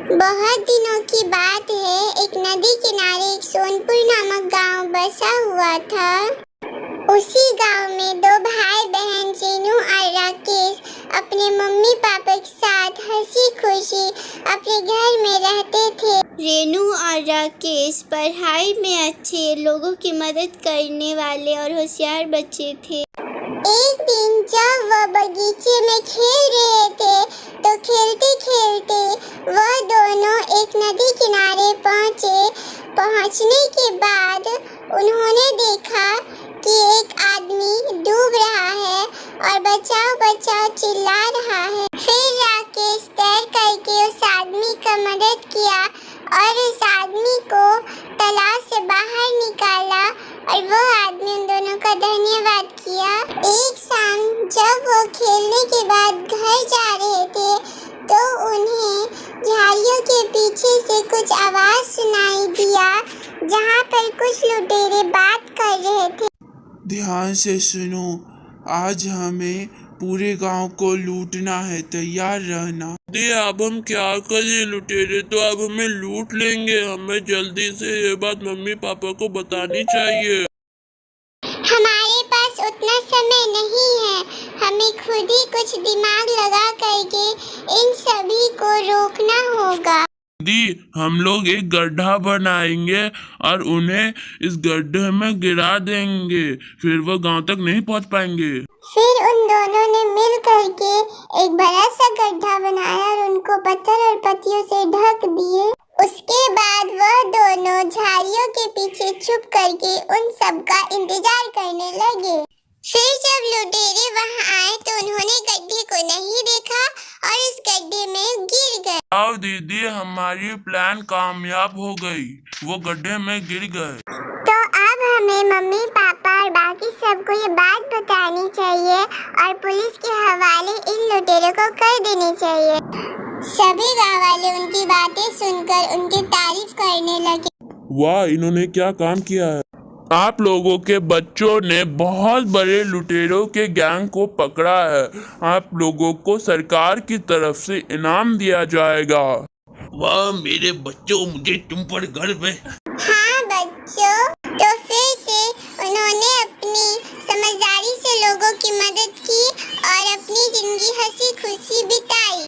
बहुत दिनों की बात है। एक नदी किनारे एक सोनपुर नामक गांव बसा हुआ था। उसी गांव में दो भाई बहन रेनू और राकेश अपने मम्मी पापा के साथ हंसी खुशी अपने घर में रहते थे। रेनू और राकेश पढ़ाई में अच्छे, लोगों की मदद करने वाले और होशियार बच्चे थे। एक दिन जब वह बगीचे में खेल रहे थे तो खेलते खेलते वह दोनों एक नदी किनारे पहुंचे। पहुंचने के बाद उन्होंने देखा कि एक आदमी डूब रहा है और बचाओ बचाओ चिल्ला रहा है। फिर राकेश तैर करके उस आदमी का मदद किया और उस आदमी को तालाब से बाहर निकाला और वो आदमी उन दोनों का धन्यवाद किया। एक शाम जब वो खेलने के बाद घर जा रहे थे तो उन्हें झाड़ियों के पीछे से कुछ आवाज सुनाई दिया, जहाँ पर कुछ लुटेरे बात कर रहे थे। ध्यान से सुनो, आज हमें पूरे गांव को लूटना है, तैयार रहना। अब हम क्या करें? लुटेरे तो अब हमें लूट लेंगे। हमें जल्दी से ये बात मम्मी पापा को बतानी चाहिए। हमारे पास उतना समय नहीं है, हमें खुद ही कुछ दिमाग लगा करके इन सभी को रोकना होगा। दी, हम लोग एक गड्ढा बनाएंगे और उन्हें इस गड्ढे में गिरा देंगे, फिर वो गांव तक नहीं पहुंच पाएंगे। फिर उन दोनों ने मिल करके एक बड़ा सा गड्ढा बनाया और उनको पत्थर और पत्तियों से ढक दिए। उसके बाद वह दोनों झाड़ियों के पीछे छुप करके उन सब का इंतजार करने लगे। फिर जब लुटेरे वहां आए तो उन्होंने गड्ढे को नहीं देखा और इस गड्ढे में गिर गए। आओ दीदी, हमारी प्लान कामयाब हो गई, वो गड्ढे में गिर गए। तो अब हमें मम्मी पापा और बाकी सबको ये बात बतानी चाहिए और पुलिस के हवाले इन लुटेरों को कर देनी चाहिए। सभी गाँव वाले उनकी बातें सुनकर उनकी तारीफ करने लगे। वाह, इन्होंने क्या काम किया है। आप लोगों के बच्चों ने बहुत बड़े लुटेरों के गैंग को पकड़ा है। आप लोगों को सरकार की तरफ से इनाम दिया जाएगा। वाह मेरे बच्चों, मुझे तुम पर गर्व है। हाँ बच्चों, तो फिर से उन्होंने अपनी समझदारी से लोगों की मदद की और अपनी जिंदगी हंसी खुशी बिताई।